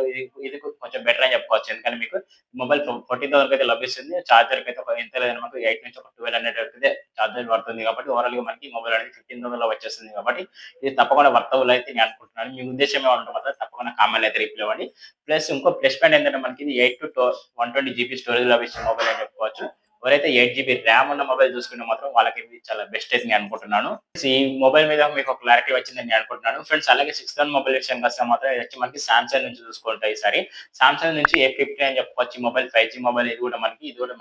ఇది కొంచెం బెటర్ అని చెప్పుకోవచ్చు. ఎందుకంటే మీకు మొబైల్ 14,000 అయితే లభిస్తుంది. ఛార్జర్‌కైతే ఒక ఎంత లేదన్నా మనకు 8 నుంచి ఒక 1200 వరకు అయితే ఛార్జర్ పడుతుంది కాబట్టి ఓవరాల్‌గా మనకి మొబైల్ అనేది 15,000లో వచ్చేస్తుంది కాబట్టి ఇది తప్పకుండా వర్తబుల్ అయితే నేను అనుకుంటున్నాను. మీ ఉద్దేశ్యం ఏమైనా ఉంటే మాత్రం తప్పకుండా కామెంట్‌లో అయితే రిప్లై ఇవ్వండి. ప్లస్ ఇంకో ప్లస్ పాయింట్ ఏంటంటే మనకి ఇది 120 జీబీ స్టోరేజ్ లభించే మొబైల్ అని చెప్పుకోవచ్చు. ఎవరైతే 8 జీబీ ర్యామ్ ఉన్న మొబైల్ చూసుకుంటే మాత్రం వాళ్ళకి ఇది చాలా బెస్ట్ అయితే నేను అనుకుంటున్నాను. ఈ మొబైల్ మీద మీకు ఒక క్లారిటీ వచ్చిందని నేను అనుకుంటున్నాను. ఫ్రెండ్స్ అలాగే 6th మొబైల్ విషయానికి వస్తే మాత్రం ఇది వచ్చి మనకి సామ్సంగ్ నుంచి చూసుకుంటే ఈసారి సామ్సంగ్ నుంచి A50 అని చెప్పుకోవచ్చు. ఈ మొబైల్ 5G మొబైల్ ఇది కూడా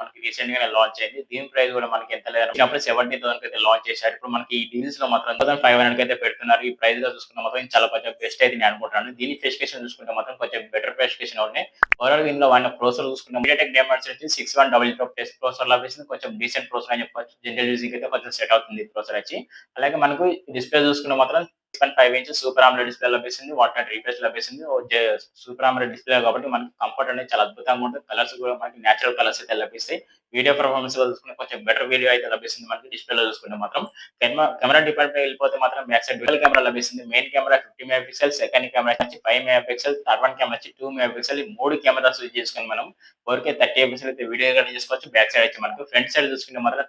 మనకి రీసెంట్ గానే లాంచ్ అయింది. దీని ప్రైస్ కూడా మనకి ఎంత లేదన్నప్పుడు 70,000 అయితే లాంచ్ చేశారు. ఇప్పుడు మనకి ఈ డీల్స్ లో మాత్రం 1500 అయితే పెడుతున్నారు. ఈ ప్రైస్ లో చూసుకుంటే మాత్రం ఇది చాలా కొంచెం బెస్ట్ అయితే నేను అనుకుంటున్నాను. దీని స్పెసిఫికేషన్ చూసుకుంటే మాత్రం కొంచెం బెటర్ స్పెసిఫికేషన్ ఉన్నాయి. ఓవరాల్ ఇందులో వాడిన ప్రాసెసర్ చూసుకుంటే MediaTek Dimensity వచ్చి 6100 ప్లస్ ప్రాసెసర్ లభిస్తుంది. కొంచెం డీసెంట్ ప్రాసెసర్ అని చెప్పొచ్చు. జనరల్ యూజింగ్ అయితే కొంచెం సెట్ అవుతుంది ఈ ప్రాసెసర్ వచ్చి. అలాగే మనకు డిస్‌ప్లే చూసుకుంటే మాత్రం 6.5 ఇంచ్ సూపర్ AMOLED డిస్‌ప్లే లభిస్తుంది. వాటర్ రీఫ్రెష్ లభిస్తుంది. సూపర్ AMOLED డిస్‌ప్లే కాబట్టి మనకి కంఫర్ట్ అనేది చాలా అద్భుతంగా ఉంటుంది. కలర్స్ కూడా మనకి నేచురల్ కలర్స్ అయితే లభిస్తాయి. వీడియో పెర్ఫార్మన్స్ లో చూసుకుంటే కొంచెం బెటర్ వీడియో అయితే లభిస్తుంది మనకి డిస్‌ప్లేలో చూసుకుంటే మాత్రం. కెమెరా డిపార్ట్‌మెంట్ వెళ్ళిపోతే మాత్రం బ్యాక్ సైడ్ డ్యూయల్ కెమెరా లభిస్తుంది. Main camera 50 megapixel, second camera వచ్చి 5 మెగాపిక్సెల్, థర్డ్ వన్ కెమెరా వచ్చి 2 మెగాపిక్సెల్. ఈ 3 కెమెరాస్ యూజ్ చేసుకొని మనం 4K 30 ఎఫ్‌పీఎస్ అయితే వీడియో రికార్డింగ్ చేసుకోవచ్చు. బ్యాక్ సైడ్ వచ్చి మనకు ఫ్రంట్ సైడ్ చూసుకుంటే మాత్రం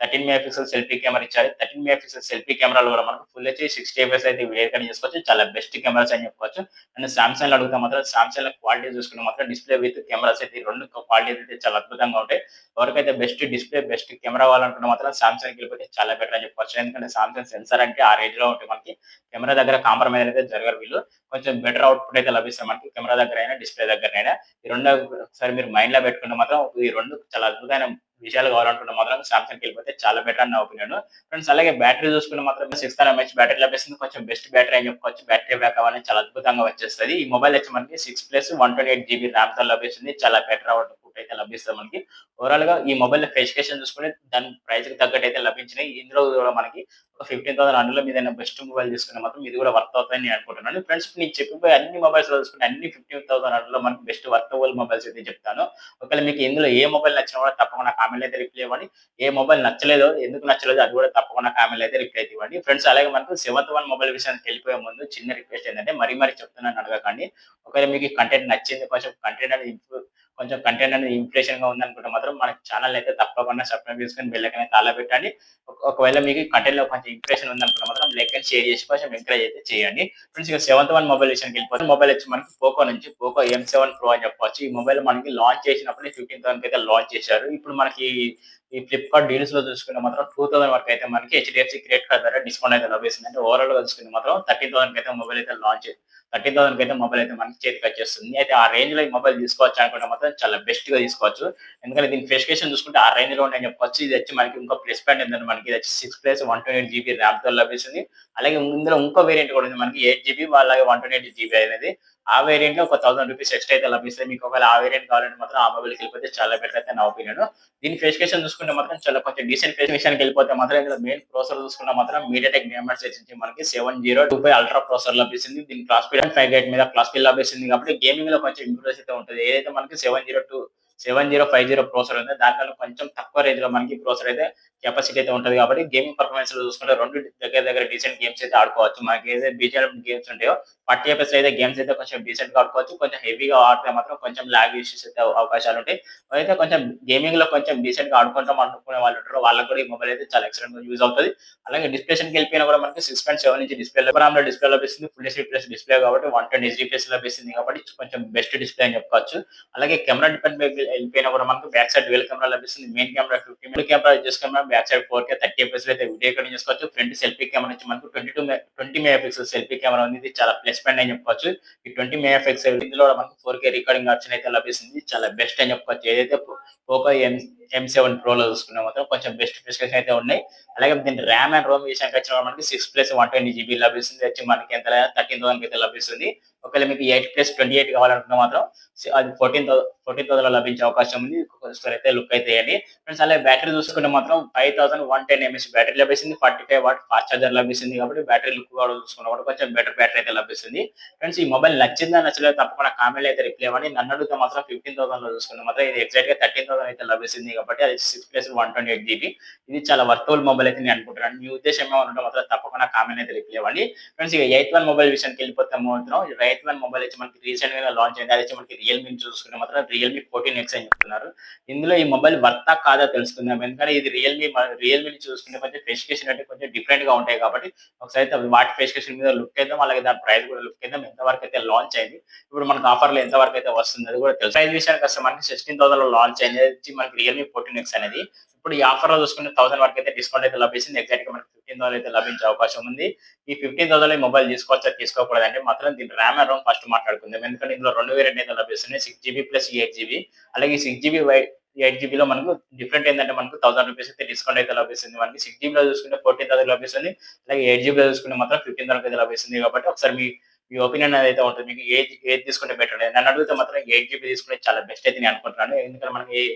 13 మెగాపిక్సెల్ సెల్ఫీ కెమెరా ఇచ్చారు. 13 మెగాపిక్సెల్ సెల్ఫీ కెమెరాలో కూడా మనకు ఫుల్ హెచ్‌డీ 60 ఎఫ్‌పీఎస్ అయితే వీడియో రికార్డింగ్ చేసుకోవచ్చు. చాలా బెస్ట్ కెమెరాస్ అని చెప్పుకోవచ్చు. అండ్ సామ్సంగ్‌లో అడిగితే మాత్రం సామ్సంగ్‌లో క్వాలిటీ చూసుకుంటే మాత్రం డిస్‌ప్లే విత్ కెమెరాస్ అయితే ఈ 2 క్వాలిటీ అయితే చాలా అద్భుతంగా ఉంటాయి. ఎవరికైతే బెస్ట్ డిస్‌ప్లే, బెస్ట్ కెమెరా కావాలనుకుంటే మాత్రం సామ్సంగ్‌కి వెళ్ళిపోతే చాలా బెటర్ అని చెప్పుకోవచ్చు. ఎందుకంటే సామ్సంగ్ సెన్సార్ అంటే ఆ రేంజ్‌లో ఉంటే మనకి కెమెరా దగ్గర కాంప్రమైజ్ అయితే జరగరు వీళ్ళు. కొంచెం బెటర్ అవుట్‌పుట్ అయితే లభిస్తుంది మనకి కెమెరా దగ్గరైనా, డిస్‌ప్లే దగ్గరైనా. ఈ 2 ఒకసారి మీరు మైండ్‌లో పెట్టుకుంటే మాత్రం ఈ 2 చాలా అద్భుతమైన విషయాలు కావాలనుకుంటే మాత్రం సామ్సంగ్‌కి వెళ్ళిపోతే చాలా బెటర్ అని నా ఒపీనియన్. ఫ్రెండ్స్ అలాగే బ్యాటరీ చూసుకుంటే మాత్రం 6000 ఎంఏహెచ్ బ్యాటరీ లభిస్తుంది. కొంచెం బెస్ట్ బ్యాటరీ అని చెప్పుకోవచ్చు. బ్యాటరీ బ్యాకప్ అనేది చాలా అద్భుతంగా వచ్చేస్తది. ఈ మొబైల్ వచ్చి మనకి 6+128 జీబీ ర్యామ్‌తో లభిస్తుంది. చాలా బెటర్ అవుట్‌పుట్ అయితే లభిస్తది మనకి. ఓవరాల్‌గా ఈ మొబైల్ స్పెసిఫికేషన్ చూసుకుంటే దాని ప్రైస్‌కి తగ్గట్టు అయితే లభించినాయి. ఇందులో కూడా మనకి ఒక 15,000 అందులో మీదైనా బెస్ట్ మొబైల్ తీసుకుంటే మాత్రం ఇది కూడా వర్త్ అవుతుందని నేను అనుకుంటున్నాను. ఫ్రెండ్స్ నేను చెప్పిపోయే అన్ని మొబైల్స్‌లో చూసుకుంటే అన్ని 15,000 అందులో మనకి బెస్ట్ వర్తబుల్ మొబైల్స్ అయితే చెప్తాను. ఒకవేళ మీకు ఇందులో ఏ మొబైల్ నచ్చినా కూడా తప్పకుండా కామెంట్‌లో అయితే రిప్లై ఇవ్వండి. ఏ మొబైల్ నచ్చలేదో, ఎందుకు నచ్చలేదో అది కూడా తప్పకుండా కామెంట్‌లో అయితే రిప్లై అయితే ఇవ్వండి. ఫ్రెండ్స్ అలాగే మనకు సెవెంత్ వన్ మొబైల్ విషయానికి వెళ్ళిపోయే ముందు చిన్న రిక్వెస్ట్ ఏంటంటే మరీ చెప్తున్నాను అడగకండి. ఒకవేళ మీకు ఈ కంటెంట్ నచ్చింది కొంచెం కంటెంట్ అనేది ఇంప్రెషన్‌గా ఉందనుకుంటే మాత్రం మన ఛానెల్‌ని అయితే తప్పకుండా సబ్స్క్రైబ్ చేసుకొని బెల్ ఐకాన్ అయితే ఆల్‌లో పెట్టండి. ఒకవేళ మీకు ఈ కంటెంట్‌లో కొంచెం ఇంప్రెషన్ ఉందనుకుంటే మాత్రం లైక్ అండ్ షేర్ చేసి కొంచెం ఎంకరేజ్ అయితే చేయండి. ఫ్రెండ్స్ ఇక సెవెంత్ వన్ మొబైల్ విషయానికి వెళ్ళిపోతే మొబైల్ వచ్చి మనకి పోకో M7 Pro అని చెప్పొచ్చు. ఈ మొబైల్ మనకి లాంచ్ చేసినప్పుడే 15,000 అయితే లాంచ్ చేశారు. ఇప్పుడు మనకి ఈ ఫ్లిప్‌కార్ట్ డీల్స్‌లో చూసుకుంటే మాత్రం 2,000 వరకు అయితే మనకి హెచ్‌డీఎఫ్‌సీ క్రెడిట్ కార్డ్ ద్వారా డిస్కౌంట్ అయితే లభిస్తుంది. అంటే ఓవరాల్‌గా చూసుకుంటే మాత్రం 13,000 అయితే మొబైల్ అయితే 13,000 అయితే మొబైల్ అయితే మనకి చేతికొచ్చేస్తుంది. అయితే ఆ రేంజ్‌లో ఈ మొబైల్ తీసుకోవచ్చు అనుకుంటే మాత్రం చాలా బెస్ట్‌గా తీసుకోవచ్చు. ఎందుకంటే దీని స్పెసిఫికేషన్ చూసుకుంటే ఆ రేంజ్‌లో ఉన్నాయని చెప్పొచ్చు. ఇది వచ్చి మనకి ఇంకో ప్లస్ పాయింట్ ఏంటంటే మనకి ఇది వచ్చి 6+128 జీబీ ర్యామ్‌తో లభిస్తుంది. అలాగే ఇందులో ఇంకో వేరియంట్ కూడా ఉంది మనకి 8 జీబీ అలాగే 128 జీబీ అనేది. ఆ వేరియంట్‌లో ఒక ₹1000 ఎక్స్‌ట్రా అయితే లభిస్తాయి. మీకు ఒకవేళ ఆ వేరియంట్ కావాలంటే మాత్రం ఆ మొబైల్‌కి వెళ్ళిపోతే చాలా బెటర్ అయితే నా ఒపీనియన్. దీని స్పెసిఫికేషన్ చూసుకుంటే మాత్రం చాలా కొంచెం డీసెంట్ స్పెసిఫికేషన్‌కి వెళ్ళిపోతే మాత్రం ఇందులో మెయిన్ ప్రాసెసర్ చూసుకున్నా మాత్రం MediaTek Dimensity నుంచి మనకి 7025 అల్ట్రా ప్రాసెసర్ లభిస్తుంది. దీని క్లాక్ స్పీడ్ 5 గేట్ మీద క్లాక్ స్పీడ్ లభిస్తుంది కాబట్టి గేమింగ్‌లో కొంచెం ఇంప్రూవ్ అయితే ఉంటది. ఏదైతే మనకి 702 7050 ప్రాసెసర్ ఉంది. దానికన్నా కొంచెం తక్కువ రేంజ్‌లో మనకి ప్రాసెసర్ అయితే కెపాసిటీ అయితే ఉంటది కాబట్టి గేమింగ్ పర్ఫార్మెన్స్‌లో చూసుకుంటే 2 దగ్గర దగ్గర డీసెంట్ గేమ్స్ అయితే ఆడుకోవచ్చు. మనకేదైతే బీజీఎం గేమ్స్ ఉంటాయో 40 ఎఫ్‌ఎస్‌లో అయితే గేమ్స్ అయితే కొంచెం డీసెంట్‌గా ఆడుకోవచ్చు. కొంచెం హెవీగా ఆడితే మాత్రం కొంచెం లాగ్ ఇష్యూస్ అయితే అవకాశాలుంటాయి. అయితే కొంచెం గేమింగ్‌లో కొంచెం డీసెంట్‌గా ఆడుకుంటాం అనుకునే వాళ్ళుంటారు. వాళ్ళకి కూడా ఈ మొబైల్ అయితే చాలా ఎక్సలెంట్‌గా యూజ్ అవుతది. అలాగే డిస్ప్లేషన్‌కెళ్ళిపోయినా కూడా మనకి 6.7 ఇంచ్ డిస్‌ప్లే ర్యామ్‌లో డిస్‌ప్లే లభిస్తుంది. ఫుల్ హెచ్‌డీ ప్లస్ డిస్‌ప్లే కాబట్టి 120 హెచ్‌డీపీఎస్ లభిస్తుంది కాబట్టి కొంచెం బెస్ట్ డిస్‌ప్లే అని చెప్పుకోవచ్చు. అలాగే కెమెరా డిపార్ట్‌మెంట్ ఎళ్ళిపోయినా కూడా మనకు బ్యాక్ సైడ్ డ్యూయల్ కెమెరా లభిస్తుంది. మెయిన్ కెమెరా 50 మెగా కెమెరా చేసుకున్నా బ్యాక్ సైడ్ 4K 30 ఎఫ్‌ఎస్‌లో అయితే వీడియో రికార్డింగ్ చేసుకోవచ్చు. ఫ్రంట్ సెల్ఫీ కెమెరా నుంచి మనకు 20 మెగా పిక్సెల్ సెల్ఫీ కెమెరా ఉంది. ఇది చాలా ప్లస్ పాయింట్ అని చెప్పుకోవచ్చు. ఈ 20 మెగా పిక్సెల్ ఇందులో కూడా మనకు 4K రికార్డింగ్ ఆప్షన్ అయితే లభిస్తుంది. చాలా బెస్ట్ అని చెప్పుకోవచ్చు. ఏదైతే పోకో ఎం7 ప్రోలో చూసుకున్నా మాత్రం కొంచెం బెస్ట్ స్పెసిఫికేషన్ అయితే ఉన్నాయి. అలాగే దీని ర్యామ్ అండ్ రోమ్ విషయానికి వచ్చిన మనకి 6+120 జీబీ లభిస్తుంది. వచ్చి మనకి ఎంత 13,000 అయితే లభిస్తుంది. ఒకవేళ మీకు 8+28 కావాలనుకుంటే మాత్రం అది 14,000 లభించే అవకాశం ఉంది. ఒకసారి అయితే లుక్ అయితే వేయండి. ఫ్రెండ్స్ అలాగే బ్యాటరీ చూసుకుంటే మాత్రం 5110 ఎంఎహెచ్ బ్యాటరీ లభిస్తుంది. 45 వాట్ ఫాస్ట్ చార్జర్ లభిస్తుంది కాబట్టి బ్యాటరీ లుక్ కూడా చూసుకున్నా కూడా కొంచెం బెటర్ బ్యాటరీ అయితే లభిస్తుంది. ఫ్రెండ్స్ ఈ మొబైల్ నచ్చిందా నచ్చలేదా తప్పకుండా కామెంట్ అయితే రిప్లై ఇవ్వండి. నన్ను అడిగితే మాత్రం 15,000లో చూసుకుంటే మాత్రం ఇది ఎగ్జాక్ట్‌గా 13,000 అయితే లభిస్తుంది కాబట్టి అది 6+128 జీబీ. ఇది చాలా వర్తబుల్ మొబైల్ అయితే నేను అనుకుంటున్నాను. మీ ఉద్దేశం ఏమైనా ఉంటే మాత్రం తప్పకుండా కామెంట్ అయితే రిప్లై ఇవ్వండి. ఫ్రెండ్స్ ఇక ఎయిత్ వన్ మొబైల్ విషయానికి వెళ్ళిపోతే మాత్రం ఎయిత్ వన్ మొబైల్ వచ్చి మనకి రీసెంట్‌గా లాంచ్ అయింది. అది వచ్చి మనకి రియల్‌మీ నుంచి చూసుకుంటే మాత్రం రియల్‌మీ 14X అని చెప్తున్నారు. ఇందులో ఈ మొబైల్ వర్తా కాదా తెలుసుకుందాం. ఎందుకంటే ఇది రియల్‌మీ నుంచి చూసుకుంటే కొంచెం స్పెసిఫికేషన్ అంటే కొంచెం డిఫరెంట్‌గా ఉంటాయి కాబట్టి ఒకసారి అయితే వాటి స్పెసిఫికేషన్ మీద లుక్ ఏద్దాం. అలాగే దాని ప్రైస్ కూడా లుక్ ఏద్దాం. ఎంతవరకు అయితే లాంచ్ అయింది. ఇప్పుడు మనకు ఆఫర్‌లో ఎంత వరకు అయితే వస్తుంది అది కూడా తెలుసు. ప్రైస్ విషయానికి వస్తే మనకి 16,000లో లాంచ్ అయింది. అది వచ్చి మనకి రియల్‌మీ 14X అనేది. ఇప్పుడు ఈ ఆఫర్‌లో చూసుకుంటే 1000 వరకు అయితే డిస్కౌంట్ అయితే లభిస్తుంది. ఎగ్జాక్ట్‌గా మనకి 15,000 అయితే లభించే అవకాశం ఉంది. ఈ 15,000లో ఈ మొబైల్ తీసుకోవచ్చా తీసుకోకూడదంటే మాత్రం దీని ర్యామ్ అండ్ రోమ్ ఫస్ట్ మాట్లాడుకుందాం. ఎందుకంటే ఇందులో 2 వేరియంట్ అయితే లభిస్తున్నాయి. 6 జీబీ ప్లస్ 8 జీబీ. అలాగే 6 జీబీ 8 జీబీలో మనకు డిఫరెంట్ ఏంటంటే మనకు ₹1000 అయితే డిస్కౌంట్ అయితే లభిస్తుంది. మనకి 6 జీబీలో చూసుకుంటే 14,000 లభిస్తుంది. అలాగే 8 జీబీలో చూసుకుంటే మాత్రం 15,000 అయితే లభిస్తుంది కాబట్టి ఒకసారి మీ మీ ఒపీనియన్ అదైతే ఉంటుంది. మీకు ఏది తీసుకుంటే బెటర్ అనేది. నన్ను అడిగితే మాత్రం 8 జీబీ తీసుకుంటే చాలా బెస్ట్ అయితే నేను అనుకుంటున్నాను. ఎందుకంటే మనం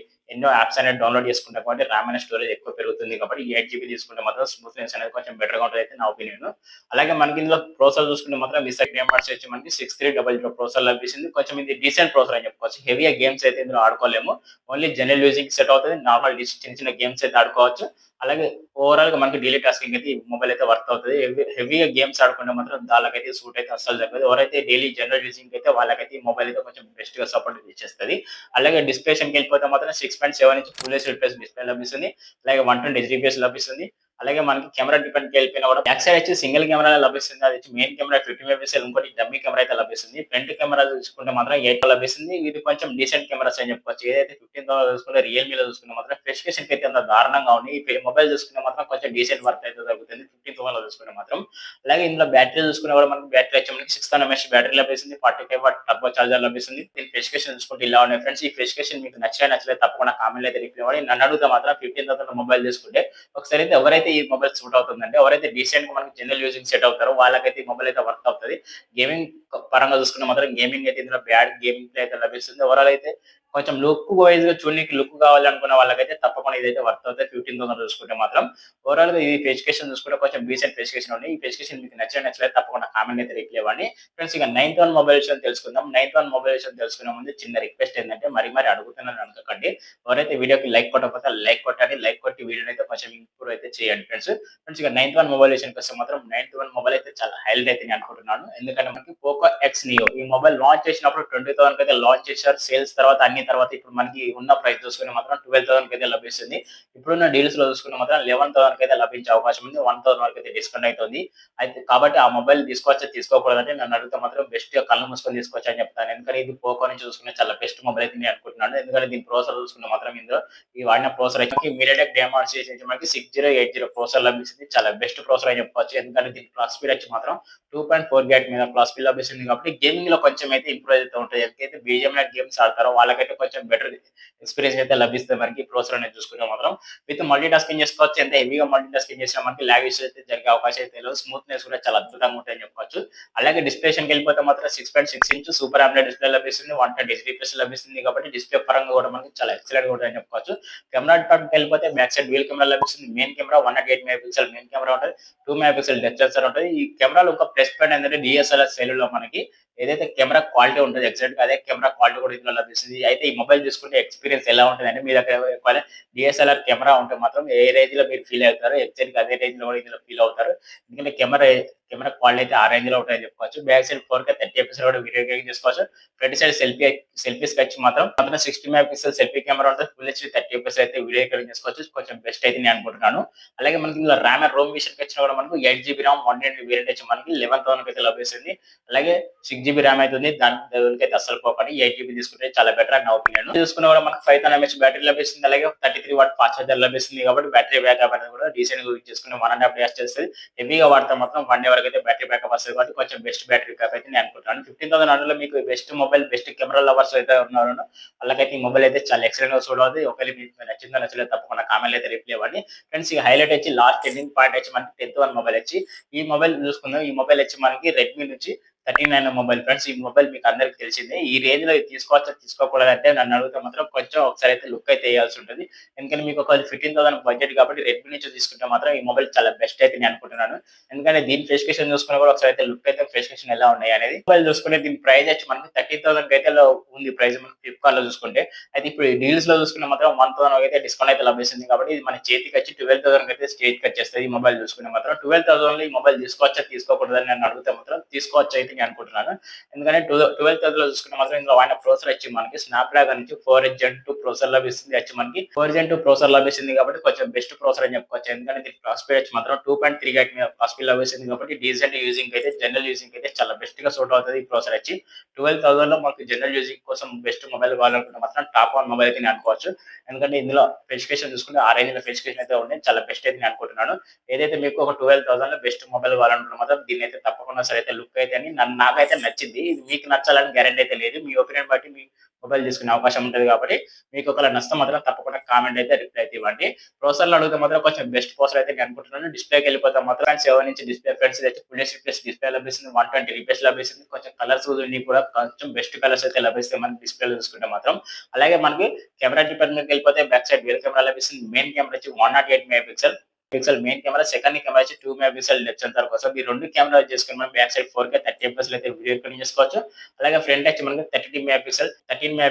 ఎన్నో యాప్స్ అనేది డౌన్‌లోడ్ చేసుకుంటాం కాబట్టి ర్యామ్ అండ్ స్టోరేజ్ ఎక్కువ పెరుగుతుంది కాబట్టి 8 జీబీ తీసుకుంటే మాత్రం స్మూత్‌నెస్ అనేది కొంచెం బెటర్‌గా ఉంటదయితే నా ఒపీనియన్. అలాగే మనకి ఇందులో ప్రాసెసర్ చూసుకుంటే మాత్రం గేమర్స్ వచ్చి మనకి 6300 ప్రాసెసర్ లభిస్తుంది. కొంచెం ఇది డీసెంట్ ప్రాసెసర్ అని చెప్పుకోవచ్చు. హెవీగా గేమ్స్ అయితే ఇందులో ఆడుకోలేము. ఓన్లీ జనరల్ యూజింగ్‌కి సెట్ అవుతది. నార్మల్ చిన్న చిన్న గేమ్స్ అయితే ఆడుకోవచ్చు. అలాగే ఓవరాల్‌గా మనకి డైలీ టాస్కింగ్ అయితే ఈ మొబైల్ అయితే వర్క్ అవుతది. హెవీగా గేమ్స్ ఆడుకుంటే మాత్రం దాళ్ళకైతే సూట్ అయితే అస్సలు తగ్గదు. ఎవరైతే డైలీ జనరల్ యూజింగ్ అయితే వాళ్ళకైతే ఈ మొబైల్ అయితే కొంచెం బెస్ట్‌గా సపోర్ట్ ఇచ్చేస్తది. అలాగే డిస్ప్లేషన్‌కెళ్ళిపోతే మాత్రం 6.7 inch full HD plus display లభిస్తుంది. అలాగే 120 హెచ్‌డీపీఎస్ లభిస్తుంది. అలాగే మనకి కెమెరా డిపార్ట్‌మెంట్‌కెళ్ళిపోయినా కూడా బ్యాక్ సైడ్ వచ్చి సింగిల్ కెమెరా లభిస్తుంది. అది వచ్చి మెయిన్ కెమెరా 50 మెగాపిక్సెల్ ఇంకోటి డమ్మీ కెమెరా అయితే లభిస్తుంది. ఫ్రంట్ కెమెరా చూసుకుంటే మాత్రం 8 లభిస్తుంది. ఇది కొంచెం డీసెంట్ కెమెరాస్ అని చెప్పుకోవచ్చు. ఏదైతే 15,000 చూసుకుంటే రియల్‌మీలో చూసుకుంటే మాత్రం స్పెసిఫికేషన్‌కి అయితే అంత దారుణంగా ఉంది. ఈ మొబైల్ చూసుకుంటే మాత్రం కొంచెం డీసెంట్ వర్క్ అయితే జరుగుతుంది. 15,000లో చూసుకుంటే మాత్రం. అలాగే ఇందులో బ్యాటరీ చూసుకున్నా కూడా మనకి బ్యాటరీ వచ్చి మనకి 6000 ఎంఏహెచ్ బ్యాటరీ లభిస్తుంది. 45 వాట్ టర్బో చార్జర్ లభిస్తుంది. దీని స్పెసిఫికేషన్ చూసుకుంటే ఇలా ఉన్నాయి ఫ్రెండ్స్. ఈ స్పెసిఫికేషన్ మీకు నచ్చలేదు తప్పకుండా కామెంట్‌లో అయితే రిప్లై ఇవ్వండి. నన్ను అడిగితే మాత్రం 15,000 మొబైల్ తీసుకుంటే ఒకసారి అయితే ఎవరైతే ఈ మొబైల్ సూట్ అవుతుందంటే ఎవరైతే డీసెంట్‌గా మనకి జనరల్ యూజింగ్ సెట్ అవుతారో వాళ్ళకైతే ఈ మొబైల్ అయితే వర్క్ అవుతది. గేమింగ్ పరంగా చూసుకుంటే మాత్రం గేమింగ్ అయితే ఇందులో గేమింగ్ ప్లే అయితే లభిస్తుంది. ఓవరాల్ అయితే కొంచెం లుక్ వైస్‌గా చూడనీకి లుక్ కావాలనుకున్న వాళ్ళకైతే తప్పకుండా ఇదైతే వర్త్ అవుతది. 15,000 చూసుకుంటే మాత్రం. ఓవరాల్‌గా ఈ స్పెసిఫికేషన్ చూసుకుంటే కొంచెం డీసెంట్ స్పెసిఫికేషన్ ఉన్నాయి. ఈ స్పెసిఫికేషన్ మీకు నచ్చలేదు తప్పకుండా కామెంట్ అయితే రిప్లై ఇవ్వండి. ఫ్రెండ్స్ ఇక నైన్త్ వన్ మొబైల్ విషయం తెలుసుకుందాం. నైన్త్ వన్ మొబైల్ విషయం తెలుసుకునే ముందు చిన్న రిక్వెస్ట్ ఏంటంటే మరి అడుగుతున్నానని అనుకోకండి. ఎవరైతే వీడియోకి లైక్ కొట్టకపోతే లైక్ కొట్టండి. లైక్ కొట్టి వీడియోని అయితే కొంచెం ఇంప్రూవ్ అయితే చేయండి ఫ్రెండ్స్. ఫ్రెండ్స్ ఇక నైన్త్ వన్ మొబైల్ విషయానికి వస్తే మాత్రం నైన్త్ వన్ మొబైల్ అయితే చాలా హైలైట్ అయితే నేను అనుకుంటున్నాను. ఎందుకంటే మనకి పోకో ఎక్స్ నియో ఈ మొబైల్ లాంచ్ చేసినప్పుడు 20,000 అయితే లాంచ్ చేశారు. సేల్స్ తర్వాత అన్ని తర్వాత ఇప్పుడు మనకి ఉన్న ప్రైస్ చూసుకుంటే మాత్రం 12,000 అయితే లభిస్తుంది. ఇప్పుడున్న డీల్స్‌లో చూసుకుంటే మాత్రం 11,000 అయితే లభించే అవకాశం ఉంది. 1,000 వరకు అయితే డిస్కౌంట్ అయితే ఉంది. అయితే కాబట్టి ఆ మొబైల్ తీసుకోవచ్చా? తీసుకోకూడదంటే నన్ను అడిగితే మాత్రం బెస్ట్‌గా కళ్ళు మూసుకొని తీసుకోవచ్చు అని చెప్తాను. ఎందుకంటే ఇది పోకో నుంచి చూసుకునే చాలా బెస్ట్ మొబైల్ అయితే నేను అనుకుంటున్నాను. ఎందుకంటే దీని ప్రాసెసర్ చూసుకుంటే మాత్రం ఇందులో ఈ వాడిన ప్రాసెసర్ వచ్చి మీడియాటెక్ డైమెన్సిటీ నుంచి మనకి 6080 ప్రాసెసర్ లభిస్తుంది. చాలా బెస్ట్ ప్రాసెసర్ అని చెప్పుకోవచ్చు. ఎందుకంటే దీని క్లాక్ స్పీడ్ వచ్చి మాత్రం 2.4 గ్యాట్ మీద క్లాక్ స్పీడ్ లభిస్తుంది కాబట్టి గేమింగ్‌లో కొంచెం అయితే ఇంప్రూవ్ అయితే ఉంటది. ఎవరికైతే బీజీఎంఐ గేమ్స్ ఆడతారో వాళ్ళకైతే కొంచెం బెటర్ ఎక్స్‌పీరియన్స్ అయితే లభిస్తది మనకి ప్రాసెసర్ అనేది చూసుకుంటే మాత్రం. విత్ మల్టీ టాస్కింగ్ చేసుకోవచ్చు. ఎంత హెవీగా మల్టీ టాస్కింగ్ చేసినా మనకి లాగ్ ఇష్యూస్ అయితే జరిగే అవకాశం అయితే లేవు. స్మూత్‌నెస్ కూడా చాలా అద్భుతంగా ఉంటాయని చెప్పుకోవచ్చు. అలాగే డిస్ప్లేషన్‌కెళ్ళిపోతే మాత్రం 6.6 ఇంచ్ సూపర్ AMOLED డిస్ప్లే లభిస్తుంది. 120 హెచ్‌డీ+ లభిస్తుంది కాబట్టి డిస్ప్లే పరంగా కూడా మనకి చాలా ఎక్సలెంట్‌గా ఉంటదని చెప్పుకోవచ్చు. కెమెరా డిపార్ట్‌మెంట్‌కెళ్ళిపోతే బ్యాక్ సైడ్ డ్యూయల్ కెమెరా లభిస్తుంది. Main camera 108 mega pixel main camera ఉంటది. 2 మెగా పిక్సెల్ డెప్త్ సెన్సార్ ఉంటది. ఈ కెమెరాలో ఒక ప్లస్ పాయింట్ ఏంటంటే డీఎస్ఎల్ఆర్ శైలిలో మనకి ఏదైతే కెమెరా క్వాలిటీ ఉంటదో ఎగ్జాక్ట్‌గా అదే కెమెరా క్వాలిటీ కూడా ఇందులో లభిస్తుంది. అయితే అయితే ఈ మొబైల్ తీసుకుంటే ఎక్స్‌పీరియన్స్ ఎలా ఉంటదంటే మీ దగ్గర ఒకవేళ డీఎస్ఎల్ఆర్ కెమెరా ఉంటే మాత్రం ఏ రేంజ్‌లో మీరు ఫీల్ అవుతారో ఎగ్జాక్ట్‌గా అదే రేంజ్‌లో కూడా ఇందులో ఫీల్ అవుతారు. ఎందుకంటే కెమెరా క్వాలిటీ అయితే ఆ రేంజ్‌లో ఉంటదని చెప్పుకోవచ్చు. బ్యాక్ సైడ్ 4K 30 ఎఫ్‌ఎస్ కూడా వీడియో రికార్డింగ్ చేసుకోవచ్చు. ఫ్రంట్ సైడ్ సెల్ఫీస్ వచ్చి మాత్రం 60 మెగా పిక్సెల్ సెల్ఫీ కెమెరా ఉంటది. ఫుల్ హెచ్‌డీ 30 ఎఫ్‌ఎస్ అయితే వీడియో రికార్డింగ్ చేసుకోవచ్చు. కొంచెం బెస్ట్ అయితే నేను అనుకుంటున్నాను. అలాగే మనకి ఇందులో ర్యామ్ అండ్ రోమ్ విషయానికి వచ్చినా కూడా మనకు 8 జీబీ ర్యామ్ 128 వేరియంట్ వచ్చి మనకి 11,000 అయితే లభిస్తుంది. అలాగే 6 జీబీ ర్యామ్ అయితే ఉంది. దాని అయితే అస్సలు పోకండి. 8 జీబీ తీసుకుంటే చాలా బెటర్ అని నా ఒపీనియన్. చూసుకున్నా కూడా మనకు 5000 ఎంహెచ్ బ్యాటరీ లభిస్తుంది. అలాగే 33 వాట్ ఫాస్ట్ చార్జర్ లభిస్తుంది కాబట్టి బ్యాటరీ బ్యాకప్ అనేది కూడా డీసెంట్‌గా యూజ్ చేసుకుని 1.5 డేస్ చేస్తది. హెవీగా వాడితే మాత్రం 1 డే వరకు అయితే బ్యాటరీ బ్యాకప్ వస్తది కాబట్టి కొంచెం బెస్ట్ బ్యాటరీ బ్యాకప్ అయితే నేను అనుకుంటున్నాను. 15,000 అండర్‌లో మీకు best mobile, best camera lovers అయితే ఉన్నారో వాళ్ళకైతే ఈ మొబైల్ అయితే చాలా ఎక్సలెంట్‌గా సూట్ అవుద్ది. ఒకవేళ మీకు నచ్చిందో నచ్చలేదో తప్పకుండా కామెంట్‌లో అయితే రిప్లై ఇవ్వండి. ఫ్రెండ్స్ ఇక హైలైట్ వచ్చి లాస్ట్ ఎండింగ్ పాయింట్ వచ్చి మనకి 10th వన్ మొబైల్ వచ్చి ఈ మొబైల్ చూసుకుందాం. ఈ మొబైల్ వచ్చి మనకి రెడ్మీ నుంచి 39 మొబైల్ ఫ్రెండ్స్. ఈ మొబైల్ మీకు అందరికి తెలిసిందే. ఈ రేంజ్‌లో ఇది తీసుకోవచ్చా తీసుకోకూడదంటే నన్ను అడిగితే మాత్రం కొంచెం ఒకసారి అయితే లుక్ అయితే ఎయాల్సి ఉంటది. ఎందుకంటే మీకు ఒకవేళ 15,000 బడ్జెట్ కాబట్టి రెడ్మీ నుంచి తీసుకుంటే మాత్రం ఈ మొబైల్ చాలా బెస్ట్ అయితే నేను అనుకుంటున్నాను. ఎందుకంటే దీని స్పెసిఫికేషన్ చూసుకున్నా కూడా ఒకసారి అయితే లుక్ అయితే స్పెసిఫికేషన్ ఎలా ఉన్నాయి అనేది. మొబైల్ చూసుకుంటే దీని ప్రైస్ వచ్చి మనకి 30,000 అయితే ఉంది ప్రైస్ మనకి ఫ్లిప్‌కార్ట్‌లో చూసుకుంటే. అయితే ఇప్పుడు ఈ డీల్స్‌లో చూసుకుంటే మాత్రం 1,000 అయితే డిస్కౌంట్ అయితే లభిస్తుంది కాబట్టి ఇది మన చేతికి వచ్చి 12,000 అయితే చేతికి వచ్చేస్తది ఈ మొబైల్ చూసుకుంటే మాత్రం. 12,000లో ఈ మొబైల్ తీసుకోవచ్చా తీసుకోకూడదా అని నన్ను అడిగితే మాత్రం తీసుకోవచ్చు అయితే నేను అనుకుంటున్నాను. ఎందుకంటే 12,000లో చూసుకుంటే మాత్రం ఇందులో వాడిన ప్రాసెసర్ వచ్చి మనకి స్నాప్‌డ్రాగన్ నుంచి 4 జెన్ 2 ప్రాసెసర్ లభిస్తుంది. వచ్చి మనకి 4 జెన్ 2 ప్రాసెసర్ లభిస్తుంది కాబట్టి కొంచెం బెస్ట్ ప్రాసెసర్ అని చెప్పుకోవచ్చు. ఎందుకంటే దీని క్లాక్ స్పీడ్ వచ్చి మాత్రం 2.3 గైట్ మీద క్లాక్ స్పీడ్ లభిస్తుంది కాబట్టి డీసెంట్ యూజింగ్ అయితే జనరల్ యూజింగ్ అయితే చాలా బెస్ట్‌గా సూట్ అవుతది ఈ ప్రాసెసర్ వచ్చి. 12,000లో మనకు జనరల్ యూజింగ్ కోసం బెస్ట్ మొబైల్ కావాలనుకుంటే మాత్రం టాప్ వన్ మొబైల్ అయితే నేను అనుకోవచ్చు. ఎందుకంటే ఇందులో స్పెసిఫికేషన్ చూసుకుంటే ఆ రేంజ్‌లో స్పెసిఫికేషన్ అయితే ఉన్నాయి. చాలా బెస్ట్ అయితే నేను అనుకుంటున్నాను. ఏదైతే మీకు ఒక 12,000లో బెస్ట్ మొబైల్ కావాలనుకుంటే మాత్రం దీన్నైతే తప్పకుండా సరే అయితే లుక్ అయితే అని నాకైతే నచ్చింది. ఇది మీకు నచ్చాలని గ్యారంటీ అయితే లేదు. మీ ఒపీనియన్ బట్టి మీ మొబైల్ తీసుకునే అవకాశం ఉంటది కాబట్టి మీకు ఒకవేళ నచ్చితే మాత్రం తప్పకుండా కామెంట్ అయితే రిప్లై అయితే ఇవ్వండి. ప్రాసెసర్‌లో అడిగితే మాత్రం కొంచెం బెస్ట్ ప్రాసెసర్ అయితే నేను అనుకుంటున్నాను. డిస్‌ప్లేకెళ్ళిపోతే మాత్రం 7 ఇంచ్ డిస్‌ప్లే ఫ్రెండ్స్. ఇదైతే ఫుల్ హెచ్‌డీ ప్లస్ డిస్‌ప్లే లభిస్తుంది. 120 పీపీఎస్ లభిస్తుంది. కొంచెం కలర్స్ కూడా కొంచెం బెస్ట్ కలర్స్ అయితే లభిస్తాయి మనకి డిస్‌ప్లేలో చూసుకుంటే మాత్రం. అలాగే మనకి కెమెరా డిపార్ట్‌మెంట్‌కెళ్ళిపోతే బ్యాక్ సైడ్ డ్యూయల్ కెమెరా లభిస్తుంది. మెయిన్ కెమెరా వచ్చి 108 mega pixel main camera. Second camera వచ్చి 2 మెగా పిక్సెల్ డెప్త్ సెన్సార్ కోసం. ఈ 2 కెమెరాలు చేసుకొని మనం బ్యాక్ సైడ్ 4K 30 ఎఫ్ఎస్‌లో అయితే వీడియో రికార్డింగ్ చేసుకోవచ్చు. అలాగే ఫ్రంట్ వచ్చి మనకి 13 మెగా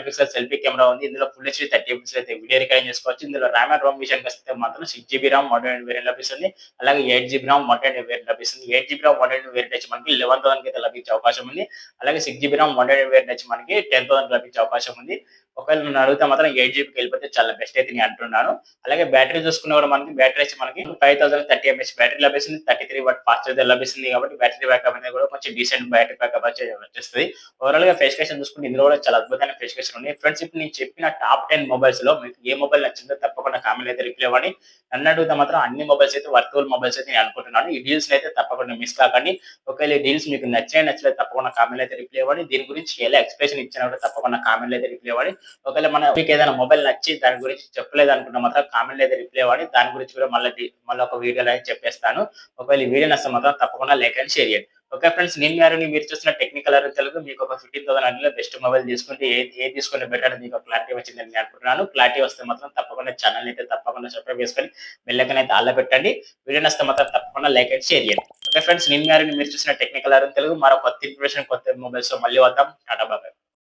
పిక్సెల్ సెల్ఫీ కెమెరా ఉంది. ఇందులో ఫుల్ హెచ్‌డీ 30 ఎఫ్ఎస్‌లో అయితే వీడియో రికార్డింగ్ చేసుకోవచ్చు. ఇందులో ర్యామ్ అండ్ రోమ్ విషయానికి వస్తే మాత్రం 6 జీబీ ర్యామ్ 128 వేరియంట్ లభిస్తుంది. అలాగే 8 జీబీ ర్యామ్ 128 వేరియంట్ లభిస్తుంది. 8 జీబీ ర్యామ్ 128 వేరియంట్ వచ్చి మనకి 11,000 అయితే లభించే అవకాశం ఉంది. అలాగే 6 జీబీ ర్యామ్ 128 వేరియంట్ వచ్చి మనకి 10,000 లభించే అవకాశం ఉంది. ఒకవేళ నన్ను అడిగితే మాత్రం 8 జీబీకి వెళ్ళిపోతే చాలా బెస్ట్ అయితే నేను అంటున్నాను. అలాగే బ్యాటరీ చూసుకున్నా కూడా మనకి బ్యాటరీ వచ్చి మనకి 5030 ఎంఏహెచ్ బ్యాటరీ లభిస్తుంది. 33 వాట్ ఫాస్ట్ చార్జర్ లభిస్తుంది కాబట్టి బ్యాటరీ బ్యాకప్ అనేది కూడా కొంచెం డీసెంట్ బ్యాటరీ బ్యాకప్ వచ్చేస్తది. ఓవరాల్‌గా స్పెసిఫికేషన్ చూసుకుంటే ఇందులో కూడా చాలా అద్భుతమైన స్పెసిఫికేషన్ ఉన్నాయి. ఫ్రెండ్స్ ఇప్పుడు నేను చెప్పిన టాప్ 10 మొబైల్స్‌లో మీకు ఏ మొబైల్ నచ్చిందో తప్పకుండా కామెంట్‌లో అయితే రిప్లై ఇవ్వండి. నన్ను అడిగితే మాత్రం అన్ని మొబైల్స్ అయితే వర్తబుల్ మొబైల్స్ అయితే నేను అనుకుంటున్నాను. ఈ డీల్స్‌ని అయితే తప్పకుండా మిస్ కాకండి. ఒకవేళ ఈ డీల్స్ మీకు నచ్చినాయి నచ్చలేదు తప్పకుండా కామెంట్‌లో అయితే రిప్లై ఇవ్వండి. దీని గురించి ఎలా ఎక్స్‌ప్లనేషన్ ఇచ్చినా కూడా తప్పకుండా కామెంట్‌లో అయితే రిప్లై ఇవ్వండి. ఒకవేళ మీకు ఏదైనా మొబైల్ నచ్చి దాని గురించి చెప్పలేదు అనుకుంటే మాత్రం కామెంట్‌లో అయితే రిప్లై ఇవ్వండి. దాని గురించి కూడా మళ్ళీ ఒక వీడియోలో అయితే చెప్పేస్తాను. ఒకవేళ ఈ వీడియో నచ్చితే మాత్రం తప్పకుండా లైక్ అండ్ షేర్ చేయండి. ఓకే ఫ్రెండ్స్, నేను మీ అరుణ్. మీరు చూస్తున్న టెక్నికల్ అరుణ్ తెలుగు. మీకు ఒక 15,000 అన్నిలో బెస్ట్ మొబైల్ తీసుకుంటే ఏది తీసుకుంటే బెటర్ అని మీకు క్లారిటీ వచ్చిందని నేను అనుకుంటున్నాను. క్లారిటీ వస్తే మాత్రం తప్పకుండా ఛానెల్ అయితే తప్పకుండా సబ్స్క్రైబ్ చేసుకొని బెల్ ఐకాన్ అయితే ఆల్‌లో పెట్టండి. వీడియో నచ్చితే మాత్రం తప్పకుండా లైక్ అండ్ షేర్ చేయండి. ఓకే ఫ్రెండ్స్, నేను మీ అరుణ్. మీరు చూసిన టెక్నికల్ అరుణ్ తెలుగు. మరో కొత్త ఇన్ఫర్మేషన్ కొత్త మొబైల్స్‌తో మళ్ళీ వద్దాం. టాటా బాయ్.